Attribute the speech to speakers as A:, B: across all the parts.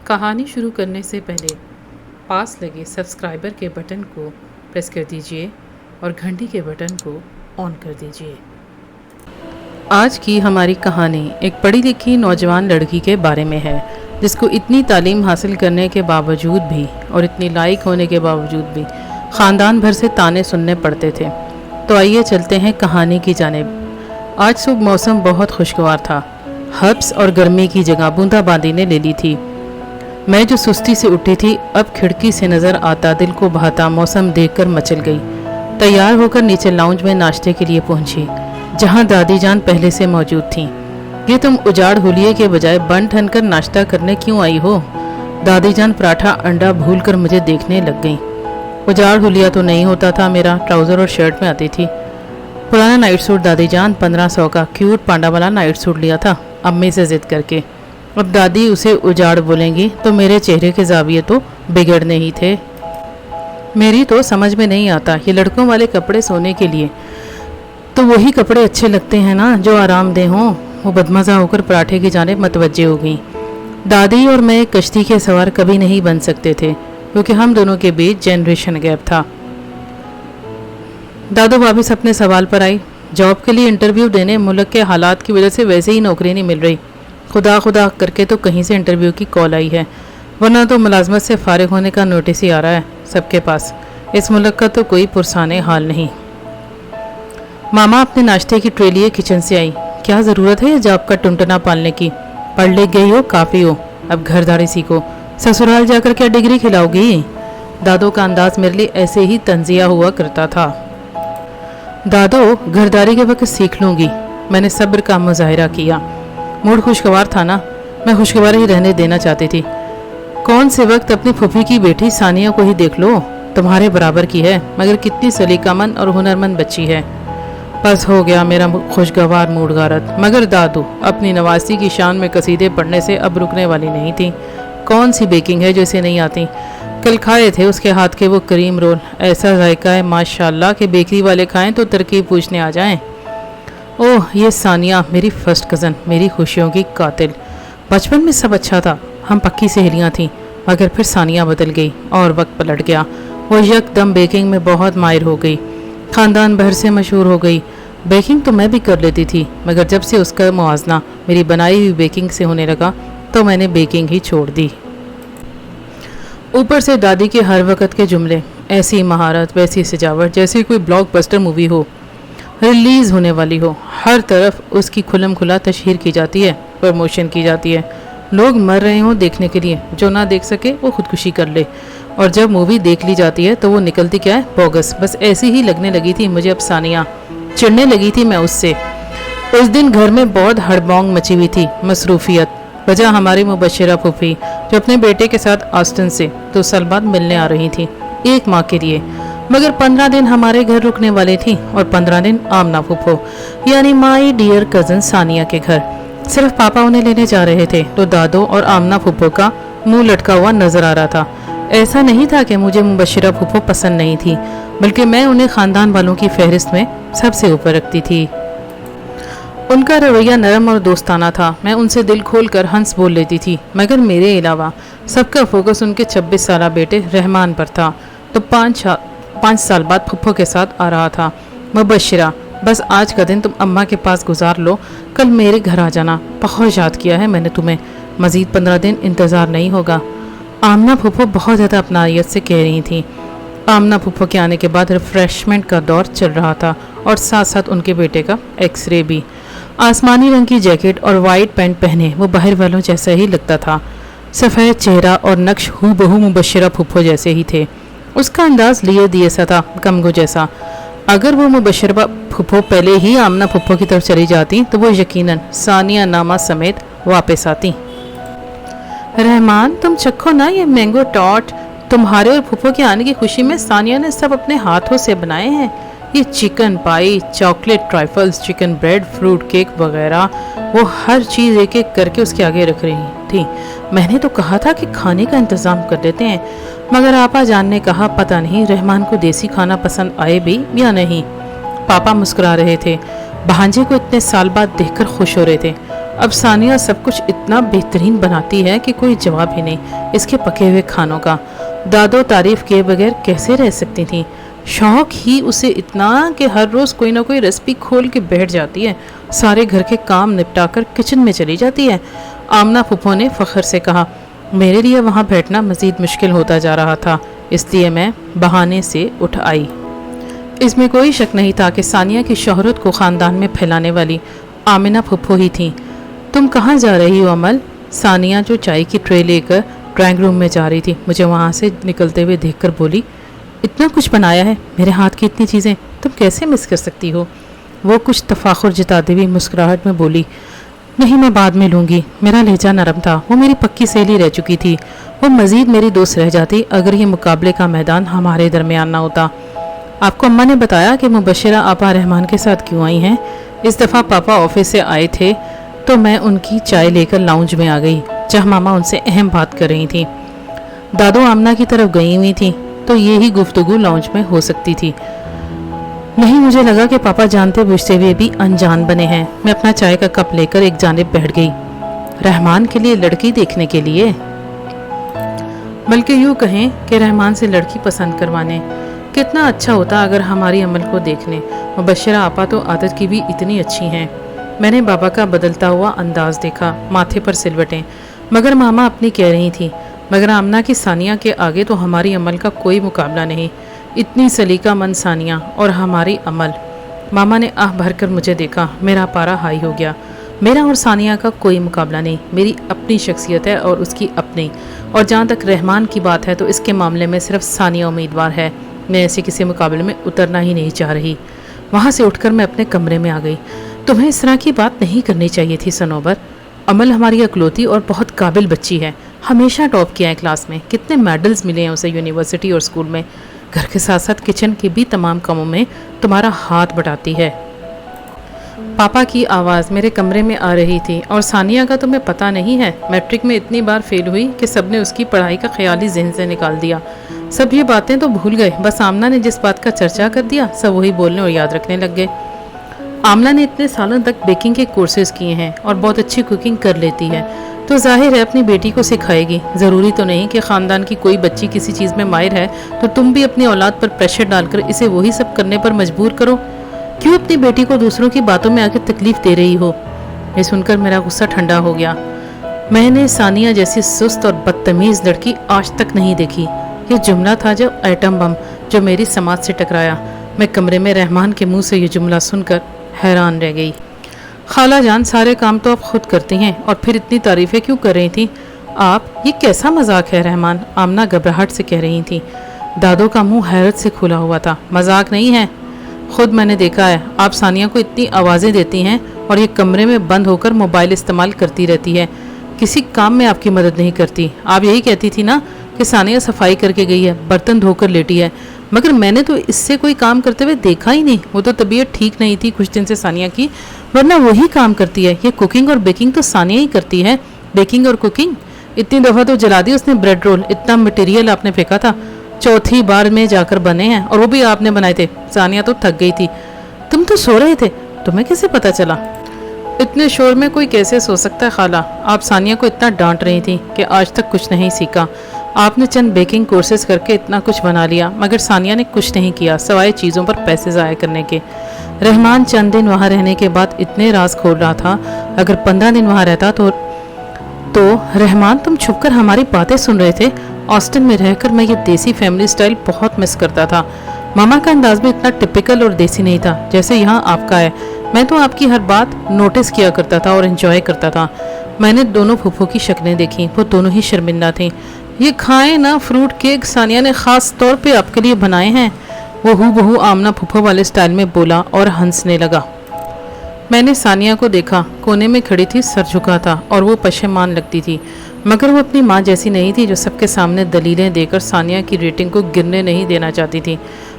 A: کہانی شروع کرنے سے پہلے پاس لگے سبسکرائبر کے بٹن کو پریس کر دیجئے اور گھنٹی کے بٹن کو آن کر دیجئے۔ آج کی ہماری کہانی ایک پڑھی لکھی نوجوان لڑکی کے بارے میں ہے جس کو اتنی تعلیم حاصل کرنے کے باوجود بھی اور اتنی لائق ہونے کے باوجود بھی خاندان بھر سے طعنے سننے پڑتے تھے۔ تو آئیے چلتے ہیں کہانی کی جانب۔ آج صبح موسم بہت خوشگوار تھا۔ ہبس اور گرمی کی جگہ بوندا باندی نے لے لی تھی۔ میں جو سستی سے اٹھی تھی اب کھڑکی سے نظر آتا دل کو بہاتا موسم دیکھ کر مچل گئی۔ تیار ہو کر نیچے لاؤنج میں ناشتے کے لیے پہنچی جہاں دادی جان پہلے سے موجود تھیں۔ یہ تم اجاڑ ہولیے کے بجائے بن ٹھن کر ناشتہ کرنے کیوں آئی ہو؟ دادی جان پراٹھا انڈا بھول کر مجھے دیکھنے لگ گئیں۔ اجاڑ ہولیا تو نہیں ہوتا تھا، میرا ٹراؤزر اور شرٹ میں آتی تھی۔ پرانا نائٹ سوٹ دادی جان 1500 کا کیوٹ پانڈا والا نائٹ سوٹ لیا تھا امی سے ضد کر کے۔ اب دادی اسے اجاڑ بولیں گی تو میرے چہرے کے زاویے تو بگڑنے ہی تھے۔ میری تو سمجھ میں نہیں آتا یہ لڑکوں والے کپڑے سونے کے لیے تو وہی کپڑے اچھے لگتے ہیں نا جو آرام دہ ہوں۔ وہ بدمزہ ہو کر پراٹھے کی جانب متوجہ ہو گئیں۔ دادی اور میں کشتی کے سوار کبھی نہیں بن سکتے تھے کیونکہ ہم دونوں کے بیچ جنریشن گیپ تھا۔ دادو واپس اپنے سوال پر آئی۔ جاب کے لیے انٹرویو دینے ملک کے حالات کی وجہ سے ویسے ہی نوکری نہیں مل رہی۔ خدا خدا کر کے تو کہیں سے انٹرویو کی کال آئی ہے، ورنہ تو ملازمت سے فارغ ہونے کا نوٹس ہی آ رہا ہے سب کے پاس۔ اس ملک کا تو کوئی پرسانے حال نہیں۔ ماما اپنے ناشتے کی ٹرے لیے کچن سے آئی۔ کیا ضرورت ہے یہ جاب کا ٹنٹنا پالنے کی؟ پڑھ لکھ گئی ہو کافی ہو، اب گھرداری سیکھو۔ سسرال جا کر کیا ڈگری کھلاؤ گی؟ دادو کا انداز میرے لیے ایسے ہی تنزیہ ہوا کرتا تھا۔ دادو گھرداری کے وقت سیکھ لوں گی۔ میں نے صبر کا مظاہرہ کیا۔ موڈ خوشگوار تھا نا، میں خوشگوار ہی رہنے دینا چاہتی تھی۔ کون سے وقت اپنی پھوپھی کی بیٹی ثانیہ کو ہی دیکھ لو، تمہارے برابر کی ہے مگر کتنی سلیقہ مند اور ہنرمند بچی ہے۔ بس ہو گیا میرا خوشگوار موڈ غارت۔ مگر دادو اپنی نواسی کی شان میں قصیدے پڑھنے سے اب رکنے والی نہیں تھی۔ کون سی بیکنگ ہے جو اسے نہیں آتی؟ کل کھائے تھے اس کے ہاتھ کے وہ کریم رول، ایسا ذائقہ ہے ماشاءاللہ کہ بیکری والے کھائیں تو ترکیب پوچھنے آ جائیں۔ اوہ یہ ثانیہ میری فرسٹ کزن، میری خوشیوں کی قاتل۔ بچپن میں سب اچھا تھا، ہم پکی سہیلیاں تھیں، مگر پھر ثانیہ بدل گئی اور وقت پلٹ گیا۔ وہ یک دم بیکنگ میں بہت ماہر ہو گئی، خاندان بھر سے مشہور ہو گئی۔ بیکنگ تو میں بھی کر لیتی تھی مگر جب سے اس کا موازنہ میری بنائی ہوئی بیکنگ سے ہونے لگا تو میں نے بیکنگ ہی چھوڑ دی۔ اوپر سے دادی کے ہر وقت کے جملے، ایسی مہارت ویسی سجاوٹ جیسے کوئی بلاک بسٹر مووی ہو، ریلیز ہونے والی ہو۔ ہر طرف اس کی کھلم کھلا تشہیر کی جاتی ہے، پروموشن کی جاتی ہے۔ لوگ مر رہے ہوں دیکھنے کے لیے، جو نہ دیکھ سکے وہ خودکشی کر لے، اور جب مووی دیکھ لی جاتی ہے تو وہ نکلتی کیا ہے؟ بوگس۔ بس ایسی ہی لگنے لگی تھی مجھے اب ثانیہ، چڑھنے لگی تھی میں اس سے۔ اس دن گھر میں بہت ہڑبونگ مچی ہوئی تھی، مصروفیت۔ وجہ ہماری مبشرہ پھوپھی جو اپنے بیٹے کے ساتھ آسٹن سے 2 سال بعد ملنے آ رہی تھی 1 ماہ کے لیے، مگر 15 دن ہمارے گھر رکنے والے تھی اور 15 دن آمنہ پھوپھو یعنی مائی ڈیئر کزن ثانیہ کے گھر۔ صرف پاپا انہیں لینے جا رہے تھے تو دادو اور آمنہ پھوپھو کا منہ لٹکا ہوا نظر آ رہا تھا۔ ایسا نہیں تھا کہ مجھے مبشرہ پھوپھو پسند نہیں تھی، بلکہ میں انہیں خاندان والوں کی فہرست میں سب سے اوپر رکھتی تھی۔ ان کا رویہ نرم اور دوستانہ تھا، میں ان سے دل کھول کر ہنس بول لیتی تھی، مگر میرے علاوہ سب کا فوکس ان کے 26 سالہ بیٹے رحمان پر تھا تو 5 سال بعد پھپھو کے ساتھ آ رہا تھا۔ مبشرہ بس آج کا دن تم اماں کے پاس گزار لو، کل میرے گھر آ جانا، بہت یاد کیا ہے میں نے تمہیں، مزید 15 دن انتظار نہیں ہوگا۔ آمنہ پھپھو بہت زیادہ اپنائیت سے کہہ رہی تھیں۔ آمنہ پھپھو کے آنے کے بعد ریفریشمنٹ کا دور چل رہا تھا اور ساتھ ساتھ ان کے بیٹے کا ایکس رے بھی۔ آسمانی رنگ کی جیکٹ اور وائٹ پینٹ پہنے وہ باہر والوں جیسا ہی لگتا تھا۔ سفید چہرہ اور نقش ہو بہو مبشرہ پھپھو جیسے ہی تھے۔ اس کا انداز لیے دیے سا تھا، کمگو جیسا۔ اگر وہ مبشرہ پھپھو پہلے ہی آمنہ پھپھو کی طرف چلی جاتی تو وہ یقیناً ثانیہ نامہ سمیت واپس آتی۔ رحمان تم چکھو نا یہ مینگو ٹارٹ، تمہارے اور پھپھو کے آنے کی خوشی میں ثانیہ نے سب اپنے ہاتھوں سے بنائے ہیں۔ یہ chicken pie, chocolate trifles, chicken bread, fruit cake وغیرہ، وہ ہر چیز ایک ایک کر کے اس کے آگے رکھ رہی تھی۔ میں نے تو کہا تھا کہ کھانے کا انتظام کر دیتے ہیں، مگر آپا جان نے کہا پتہ نہیں رحمان کو دیسی کھانا پسند آئے بھی یا نہیں۔ پاپا مسکرا رہے تھے، بھانجے کو اتنے سال بعد دیکھ کر خوش ہو رہے تھے اب ثانیہ سب کچھ اتنا بہترین بناتی ہے کہ کوئی جواب ہی نہیں اس کے پکے ہوئے کھانوں کا۔ دادو تعریف کیے بغیر کیسے رہ سکتی تھیں؟ شوق ہی اسے اتنا کہ ہر روز کوئی نہ کوئی ریسپی کھول کے بیٹھ جاتی ہے، سارے گھر کے کام نپٹا کر کچن میں چلی جاتی ہے۔ آمنہ پھپھو نے فخر سے کہا، میرے لیے وہاں بیٹھنا مزید مشکل ہوتا جا رہا تھا، اس لیے میں بہانے سے اٹھ آئی۔ اس میں کوئی شک نہیں تھا کہ ثانیہ کی شہرت کو خاندان میں پھیلانے والی آمنہ پھپھو ہی تھیں۔ تم کہاں جا رہی ہو امل؟ ثانیہ جو چائے کی ٹرے لے کر ڈرائنگ روم میں جا رہی تھی مجھے وہاں سے نکلتے ہوئے دیکھ کر بولی، اتنا کچھ بنایا ہے، میرے ہاتھ کی اتنی چیزیں تم کیسے مس کر سکتی ہو؟ وہ کچھ تفاخر جتاتی ہوئی مسکراہٹ میں بولی، نہیں میں بعد میں لوں گی۔ میرا لہجہ نرم تھا، وہ میری پکی سہیلی رہ چکی تھی، وہ مزید میری دوست رہ جاتی اگر یہ مقابلے کا میدان ہمارے درمیان نہ ہوتا۔ آپ کو اماں نے بتایا کہ مبشرہ آپا رحمان کے ساتھ کیوں آئی ہیں؟ اس دفعہ پاپا آفس سے آئے تھے تو میں ان کی چائے لے کر لاؤنج میں آ گئی جہاں ماما ان سے اہم بات کر رہی تھیں۔ دادو آمنہ کی طرف گئی ہوئی تھیں تو یہی گفتگو لاؤنج میں ہو سکتی تھی۔ نہیں، مجھے لگا کہ پاپا جانتے بوجھتے ہوئے بھی انجان بنے ہیں۔ میں اپنا چائے کا کپ لے کر ایک جانب بیٹھ گئی۔ رحمان کے لیے لڑکی دیکھنے کے لیے، بلکہ یوں کہیں کہ رحمان سے لڑکی پسند کروانے۔ کتنا اچھا ہوتا اگر ہماری عمل کو دیکھنے۔ مبشرہ آپا تو عادت کی بھی اتنی اچھی ہیں۔ میں نے بابا کا بدلتا ہوا انداز دیکھا، ماتھے پر سلوٹیں، مگر ماما اپنی کہہ رہی تھی، مگر آمنہ کی ثانیہ کے آگے تو ہماری عمل کا کوئی مقابلہ نہیں۔ اتنی سلیقہ مند ثانیہ اور ہماری عمل۔ ماما نے آہ بھر کر مجھے دیکھا، میرا پارا ہائی ہو گیا۔ میرا اور ثانیہ کا کوئی مقابلہ نہیں، میری اپنی شخصیت ہے اور اس کی اپنی، اور جہاں تک رحمان کی بات ہے تو اس کے معاملے میں صرف ثانیہ امیدوار ہے۔ میں ایسے کسی مقابلے میں اترنا ہی نہیں چاہ رہی۔ وہاں سے اٹھ کر میں اپنے کمرے میں آ گئی۔ تمہیں اس طرح کی بات نہیں کرنی چاہیے تھی صنوبر۔ عمل ہماری اکلوتی اور بہت قابل بچی ہے، ہمیشہ ٹاپ کیا ہے کلاس میں، کتنے میڈلز ملے ہیں اسے یونیورسٹی اور اسکول میں، گھر کے ساتھ ساتھ کچن کے بھی تمام کاموں میں تمہارا ہاتھ بٹاتی ہے۔ پاپا کی آواز میرے کمرے میں آ رہی تھی۔ اور ثانیہ کا تمہیں پتہ نہیں ہے، میٹرک میں اتنی بار فیل ہوئی کہ سب نے اس کی پڑھائی کا خیال ہی ذہن سے نکال دیا۔ سب یہ باتیں تو بھول گئے، بس آمنہ نے جس بات کا چرچا کر دیا سب وہی بولنے اور یاد رکھنے لگ گئے۔ آمنہ نے اتنے سالوں تک بیکنگ کے کورسز کیے ہیں اور بہت اچھی کوکنگ کر لیتی ہے، تو ظاہر ہے اپنی بیٹی کو سکھائے گی۔ ضروری تو نہیں کہ خاندان کی کوئی بچی کسی چیز میں ماہر ہے تو تم بھی اپنی اولاد پر پریشر ڈال کر اسے وہی سب کرنے پر مجبور کرو۔ کیوں اپنی بیٹی کو دوسروں کی باتوں میں آ کے تکلیف دے رہی ہو؟ یہ سن کر میرا غصہ ٹھنڈا ہو گیا۔ میں نے ثانیہ جیسی سست اور بدتمیز لڑکی آج تک نہیں دیکھی۔ یہ جملہ تھا جو ایٹم بم جو میری سماعت سے ٹکرایا۔ میں کمرے میں رحمان کے منہ سے یہ جملہ سن کر حیران رہ گئی۔ خالہ جان، سارے کام تو آپ خود کرتی ہیں اور پھر اتنی تعریفیں کیوں کر رہی تھیں آپ؟ یہ کیسا مذاق ہے رحمان؟ آمنہ گھبراہٹ سے کہہ رہی تھی۔ دادو کا منہ حیرت سے کھلا ہوا تھا۔ مذاق نہیں ہے، خود میں نے دیکھا ہے، آپ ثانیہ کو اتنی آوازیں دیتی ہیں اور یہ کمرے میں بند ہو کر موبائل استعمال کرتی رہتی ہے، کسی کام میں آپ کی مدد نہیں کرتی۔ آپ یہی کہتی تھی نا کہ ثانیہ صفائی کر کے گئی ہے، برتن دھو کر لیٹی ہے، مگر میں نے تو اس سے کوئی کام کرتے ہوئے دیکھا ہی نہیں۔ وہ تو طبیعت ٹھیک نہیں تھی کچھ دن سے ثانیہ کی، ورنہ وہی کام کرتی ہے۔ یہ کوکنگ اور بیکنگ تو ثانیہ ہی کرتی ہے۔ بیکنگ اور کوکنگ اتنی دفعہ تو جلا دی اس نے بریڈ رول، اتنا مٹیریل آپ نے پھینکا تھا، چوتھی بار میں جا کر بنے ہیں، اور وہ بھی آپ نے بنائے تھے۔ ثانیہ تو تھک گئی تھی۔ تم تو سو رہے تھے، تمہیں کیسے پتا چلا؟ اتنے شور میں کوئی کیسے سو سکتا ہے خالہ؟ آپ ثانیہ کو اتنا ڈانٹ رہی تھی کہ آج تک کچھ نہیں سیکھا۔ آپ نے چند بیکنگ کورسز کر کے اتنا کچھ بنا لیا، مگر ثانیہ نے کچھ نہیں کیا سوائے چیزوں پر پیسے ضائع کرنے کے۔ رحمان چند دن وہاں رہنے کے بعد اتنے راز کھول رہا تھا، اگر 15 دن وہاں رہتا تو رحمان تم چھپ کر ہماری باتیں سن رہے تھے۔ آسٹن میں رہ کر میں یہ دیسی فیملی سٹائل بہت مس کرتا تھا۔ ماما کا انداز بھی اتنا ٹپیکل اور دیسی نہیں تھا جیسے یہاں آپ کا ہے۔ میں تو آپ کی ہر بات نوٹس کیا کرتا تھا اور انجوائے کرتا تھا۔ میں نے دونوں پھوپھو کی شکلیں دیکھیں، وہ دونوں ہی شرمندہ تھیں۔ یہ کھائیں نا فروٹ کیک، ثانیہ نے خاص طور پہ آپ کے لیے بنائے ہیں، وہ ہو بہو آمنہ پھوپھو والے سٹائل میں بولا اور ہنسنے لگا۔ میں نے ثانیہ کو دیکھا، کونے میں کھڑی تھی، سر جھکا تھا اور وہ پشیمان لگتی تھی، مگر وہ اپنی ماں جیسی نہیں تھی جو سب کے سامنے دلیلیں دے کر ثانیہ کی ریٹنگ کو گرنے نہیں دینا چاہتی تھی۔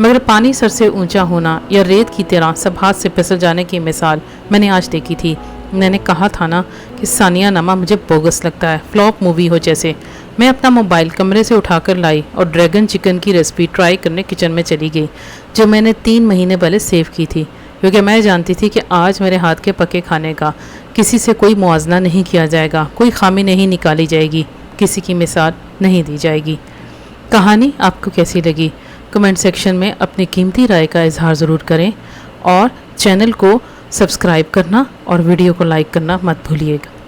A: مگر پانی سر سے اونچا ہونا یا ریت کی طرح سب ہاتھ سے پھسل جانے کی مثال میں نے آج دیکھی تھی۔ میں نے کہا تھا نا کہ ثانیہ نامہ مجھے بوگس لگتا ہے، فلاپ مووی ہو جیسے۔ میں اپنا موبائل کمرے سے اٹھا کر لائی اور ڈریگن چکن کی ریسپی ٹرائی کرنے کچن میں چلی گئی، جو میں نے 3 مہینے پہلے سیو کی تھی، کیونکہ میں جانتی تھی کہ آج میرے ہاتھ کے پکے کھانے کا کسی سے کوئی موازنہ نہیں کیا جائے گا، کوئی خامی نہیں نکالی جائے گی، کسی کی مثال نہیں دی جائے گی۔ کہانی آپ کو کیسی لگی؟ کمنٹ سیکشن میں اپنی قیمتی رائے کا اظہار ضرور کریں، اور چینل کو سبسکرائب کرنا اور ویڈیو کو لائک کرنا مت بھولیے گا۔